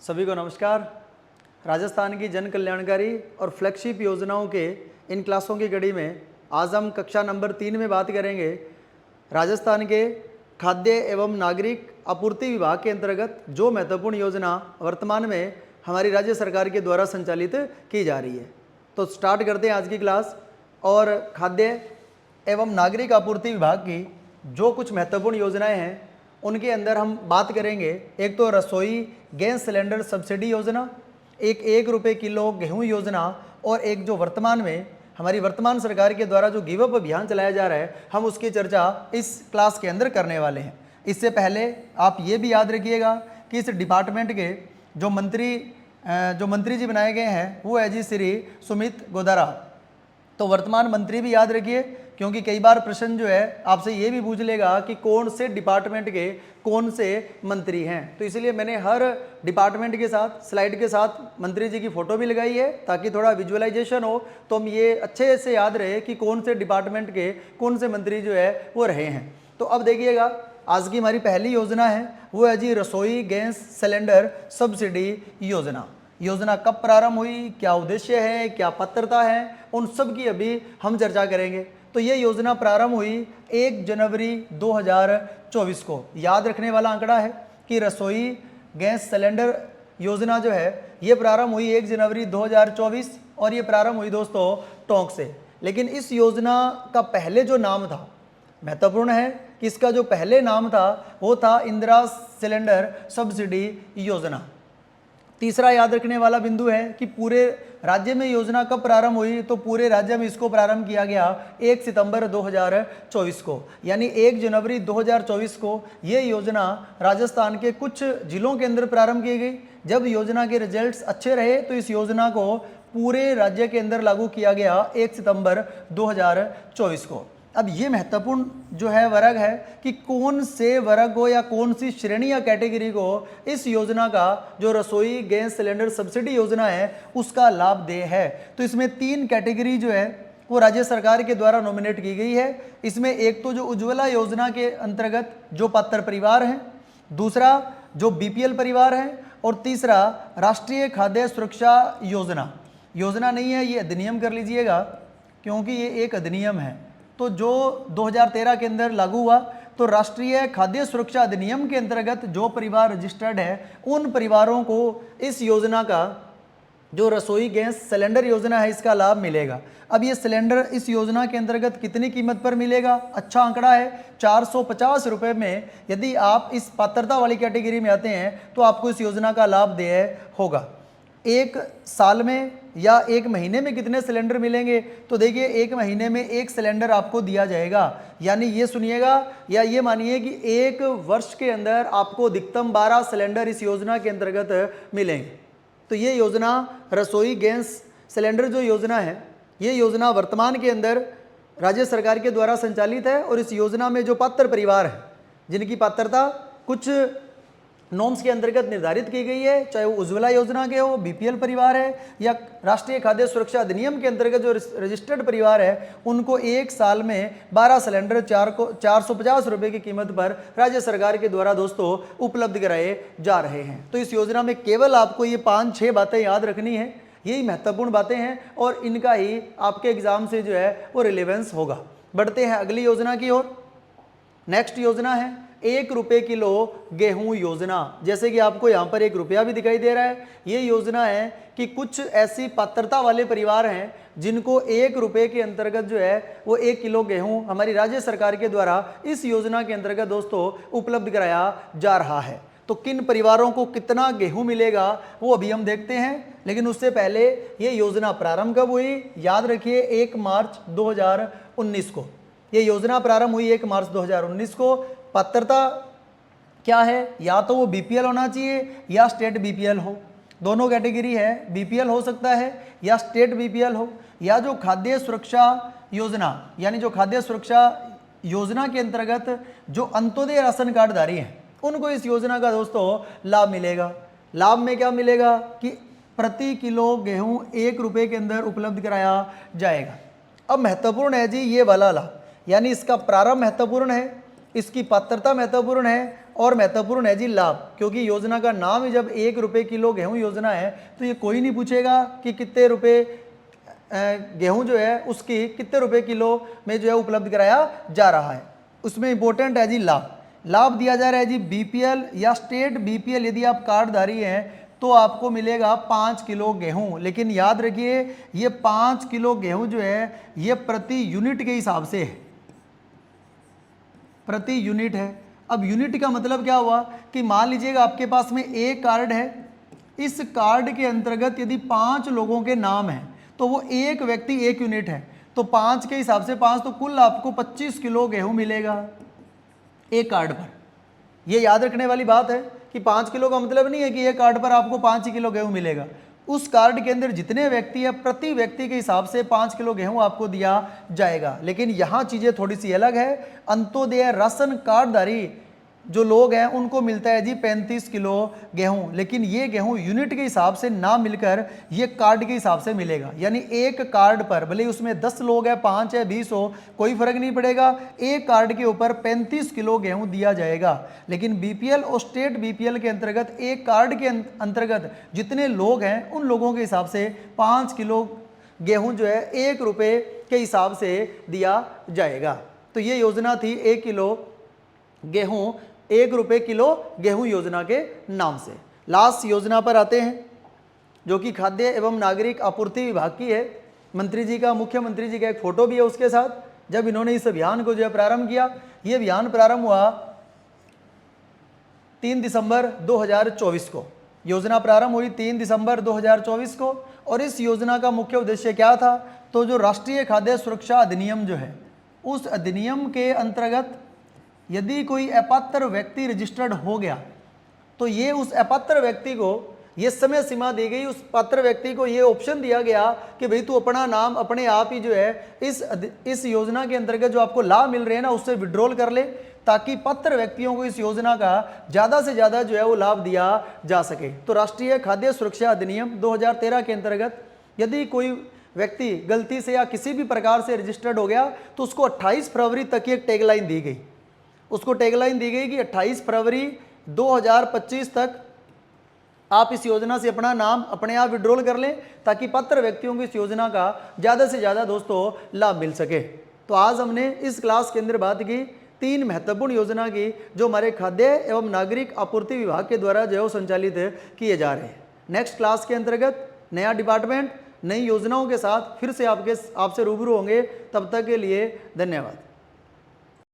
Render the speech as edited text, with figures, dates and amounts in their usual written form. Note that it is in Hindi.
सभी को नमस्कार। राजस्थान की जन कल्याणकारी और फ्लैगशिप योजनाओं के इन क्लासों की कड़ी में आज हम कक्षा नंबर 3 में बात करेंगे राजस्थान के खाद्य एवं नागरिक आपूर्ति विभाग के अंतर्गत जो महत्वपूर्ण योजना वर्तमान में हमारी राज्य सरकार के द्वारा संचालित की जा रही है। तो स्टार्ट करते हैं आज की क्लास। और खाद्य एवं नागरिक आपूर्ति विभाग की जो कुछ महत्वपूर्ण योजनाएं हैं उनके अंदर हम बात करेंगे। एक तो रसोई गैस सिलेंडर सब्सिडी योजना, एक रुपये किलो गेहूं योजना, और एक जो वर्तमान में हमारी वर्तमान सरकार के द्वारा जो गिव अप अभियान चलाया जा रहा है हम उसकी चर्चा इस क्लास के अंदर करने वाले हैं। इससे पहले आप ये भी याद रखिएगा कि इस डिपार्टमेंट के जो मंत्री जी बनाए गए हैं वो है जी श्री सुमित गोदारा। तो वर्तमान मंत्री भी याद रखिए, क्योंकि कई बार प्रश्न जो है आपसे ये भी पूछ लेगा कि कौन से डिपार्टमेंट के कौन से मंत्री हैं। तो इसलिए मैंने हर डिपार्टमेंट के साथ स्लाइड के साथ मंत्री जी की फ़ोटो भी लगाई है ताकि थोड़ा विजुअलाइजेशन हो, तो हम ये अच्छे से याद रहे कि कौन से डिपार्टमेंट के कौन से मंत्री जो है वो रहे हैं। तो अब देखिएगा, आज की हमारी पहली योजना है वो है जी रसोई गैस सिलेंडर सब्सिडी योजना। योजना कब प्रारंभ हुई, क्या उद्देश्य है, क्या पात्रता है, उन सब की अभी हम चर्चा करेंगे। तो ये योजना प्रारंभ हुई 1 जनवरी 2024 को। याद रखने वाला आंकड़ा है कि रसोई गैस सिलेंडर योजना जो है ये प्रारंभ हुई 1 जनवरी 2024 और ये प्रारंभ हुई दोस्तों टोंक से। लेकिन इस योजना का पहले जो नाम था, महत्वपूर्ण है कि इसका जो पहले नाम था वो था इंदिरा सिलेंडर सब्सिडी योजना। तीसरा याद रखने वाला बिंदु है कि पूरे राज्य में योजना कब प्रारंभ हुई, तो पूरे राज्य में इसको प्रारंभ किया गया 1 सितंबर 2024 को, यानी 1 जनवरी 2024 को ये योजना राजस्थान के कुछ जिलों के अंदर प्रारंभ की गई। जब योजना के रिजल्ट्स अच्छे रहे तो इस योजना को पूरे राज्य के अंदर लागू किया गया 1 सितंबर 2024 को। अब ये महत्वपूर्ण जो है वर्ग है कि कौन से वर्ग को या कौन सी श्रेणी या कैटेगरी को इस योजना का जो रसोई गैस सिलेंडर सब्सिडी योजना है उसका लाभ दे है। तो इसमें 3 कैटेगरी जो है वो राज्य सरकार के द्वारा नॉमिनेट की गई है। इसमें एक तो जो उज्ज्वला योजना के अंतर्गत जो पात्र परिवार हैं, दूसरा जो बीपीएल परिवार है, और तीसरा राष्ट्रीय खाद्य सुरक्षा योजना नहीं है, ये अधिनियम कर लीजिएगा क्योंकि ये एक अधिनियम है। तो जो 2013 के अंदर लागू हुआ, तो राष्ट्रीय खाद्य सुरक्षा अधिनियम के अंतर्गत जो परिवार रजिस्टर्ड है उन परिवारों को इस योजना का जो रसोई गैस सिलेंडर योजना है इसका लाभ मिलेगा। अब ये सिलेंडर इस योजना के अंतर्गत कितनी कीमत पर मिलेगा, अच्छा आंकड़ा है 450 रुपये में। यदि आप इस पात्रता वाली कैटेगरी में आते हैं तो आपको इस योजना का लाभ देय होगा। एक साल में या एक महीने में कितने सिलेंडर मिलेंगे, तो देखिए 1 महीने में 1 सिलेंडर आपको दिया जाएगा। यानी ये सुनिएगा या ये मानिए कि 1 वर्ष के अंदर आपको अधिकतम 12 सिलेंडर इस योजना के अंतर्गत मिलेंगे। तो ये योजना रसोई गैस सिलेंडर जो योजना है ये योजना वर्तमान के अंदर राज्य सरकार के द्वारा संचालित है। और इस योजना में जो पात्र परिवार हैं जिनकी पात्रता कुछ नॉर्म्स के अंतर्गत निर्धारित की गई है, चाहे वो उज्ज्वला योजना के हो, बीपीएल परिवार है, या राष्ट्रीय खाद्य सुरक्षा अधिनियम के अंतर्गत जो रजिस्टर्ड परिवार है, उनको 1 साल में 12 सिलेंडर 450 रुपये की कीमत पर राज्य सरकार के द्वारा दोस्तों उपलब्ध कराए जा रहे हैं। तो इस योजना में केवल आपको ये 5-6 बातें याद रखनी है, यही महत्वपूर्ण बातें हैं और इनका ही आपके एग्जाम से जो है वो रिलेवेंस होगा। बढ़ते हैं अगली योजना की ओर। नेक्स्ट योजना है 1 रुपये किलो गेहूं योजना। जैसे कि आपको यहाँ पर 1 रुपया भी दिखाई दे रहा है। ये योजना है कि कुछ ऐसी पात्रता वाले परिवार हैं जिनको 1 रुपये के अंतर्गत जो है वो 1 किलो गेहूं हमारी राज्य सरकार के द्वारा इस योजना के अंतर्गत दोस्तों उपलब्ध कराया जा रहा है। तो किन परिवारों को कितना गेहूं मिलेगा वो अभी हम देखते हैं, लेकिन उससे पहले ये योजना प्रारंभ कब हुई, याद रखिए 1 मार्च 2019 को। ये योजना प्रारंभ हुई 1 मार्च 2019 को। पात्रता क्या है, या तो वो बीपीएल होना चाहिए या स्टेट बीपीएल हो, दोनों कैटेगरी है। बीपीएल हो सकता है या स्टेट बीपीएल हो, या जो खाद्य सुरक्षा योजना यानी जो खाद्य सुरक्षा योजना के अंतर्गत जो अंत्योदय राशन कार्डधारी हैं उनको इस योजना का दोस्तों लाभ मिलेगा। लाभ में क्या मिलेगा कि प्रति किलो गेहूं 1 रुपये के अंदर उपलब्ध कराया जाएगा। अब महत्वपूर्ण है जी ये वाला लाभ, यानी इसका प्रारंभ महत्वपूर्ण है, इसकी पात्रता महत्वपूर्ण है और महत्वपूर्ण है जी लाभ, क्योंकि योजना का नाम ही जब 1 रुपये किलो गेहूं योजना है तो ये कोई नहीं पूछेगा कि कितने रुपए गेहूं जो है उसकी कितने रुपए किलो में जो है उपलब्ध कराया जा रहा है। उसमें इंपॉर्टेंट है जी लाभ। लाभ दिया जा रहा है जी बीपीएल या स्टेट बीपीएल, यदि आप कार्डधारी हैं तो आपको मिलेगा 5 किलो गेहूं। लेकिन याद रखिए ये 5 किलो गेहूं जो है ये प्रति यूनिट के हिसाब से है, प्रति यूनिट है। अब यूनिट का मतलब क्या हुआ कि मान लीजिएगा आपके पास में एक कार्ड है, इस कार्ड के अंतर्गत यदि 5 लोगों के नाम हैं तो वो एक व्यक्ति 1 यूनिट है, तो 5 के हिसाब से 5, तो कुल आपको 25 किलो गेहूं मिलेगा एक कार्ड पर। ये याद रखने वाली बात है कि 5 किलो का मतलब नहीं है कि एक कार्ड पर आपको 5 ही किलो गेहूं मिलेगा। उस कार्ड के अंदर जितने व्यक्ति हैं प्रति व्यक्ति के हिसाब से 5 किलो गेहूं आपको दिया जाएगा। लेकिन यहाँ चीज़ें थोड़ी सी अलग है। अंत्योदय राशन कार्डधारी जो लोग हैं उनको मिलता है जी 35 किलो गेहूं, लेकिन ये गेहूं यूनिट के हिसाब से ना मिलकर ये कार्ड के हिसाब से मिलेगा। यानी एक कार्ड पर भले उसमें 10 लोग हैं, 5 है, 20 हो, कोई फर्क नहीं पड़ेगा, एक कार्ड के ऊपर 35 किलो गेहूं दिया जाएगा। लेकिन बीपीएल और स्टेट बीपीएल के अंतर्गत एक कार्ड के अंतर्गत जितने लोग हैं उन लोगों के हिसाब से 5 किलो गेहूं जो है 1 रुपये के हिसाब से दिया जाएगा। तो ये योजना थी 1 किलो गेहूं 1 रुपये किलो गेहूं योजना के नाम से। लास्ट योजना पर आते हैं जो कि खाद्य एवं नागरिक आपूर्ति विभाग की है। मंत्री जी का, मुख्यमंत्री जी का एक फोटो भी है उसके साथ, जब इन्होंने इस अभियान को जो है प्रारंभ किया। ये अभियान प्रारंभ हुआ 3 दिसंबर 2024 को। योजना प्रारंभ हुई 3 दिसंबर 2024 को। और इस योजना का मुख्य उद्देश्य क्या था, तो जो राष्ट्रीय खाद्य सुरक्षा अधिनियम जो है उस अधिनियम के अंतर्गत यदि कोई अपात्र व्यक्ति रजिस्टर्ड हो गया तो ये उस अपात्र व्यक्ति को ये समय सीमा दी गई, उस पात्र व्यक्ति को ये ऑप्शन दिया गया कि भाई तू अपना नाम अपने आप ही जो है इस योजना के अंतर्गत जो आपको लाभ मिल रहे हैं ना उससे विड्रॉल कर ले, ताकि पात्र व्यक्तियों को इस योजना का ज़्यादा से ज़्यादा जो है वो लाभ दिया जा सके। तो राष्ट्रीय खाद्य सुरक्षा अधिनियम 2013 के अंतर्गत यदि कोई व्यक्ति गलती से या किसी भी प्रकार से रजिस्टर्ड हो गया तो उसको 28 फरवरी तक एक टैगलाइन दी गई। उसको टैगलाइन दी गई कि 28 फरवरी 2025 तक आप इस योजना से अपना नाम अपने आप विड्रॉल कर लें, ताकि पात्र व्यक्तियों को इस योजना का ज़्यादा से ज़्यादा दोस्तों लाभ मिल सके। तो आज हमने इस क्लास के अंदर बात की 3 महत्वपूर्ण योजना की जो हमारे खाद्य एवं नागरिक आपूर्ति विभाग के द्वारा जो है संचालित किए जा रहे हैं। नेक्स्ट क्लास के अंतर्गत नया डिपार्टमेंट नई योजनाओं के साथ फिर से आपसे रूबरू होंगे। तब तक के लिए धन्यवाद।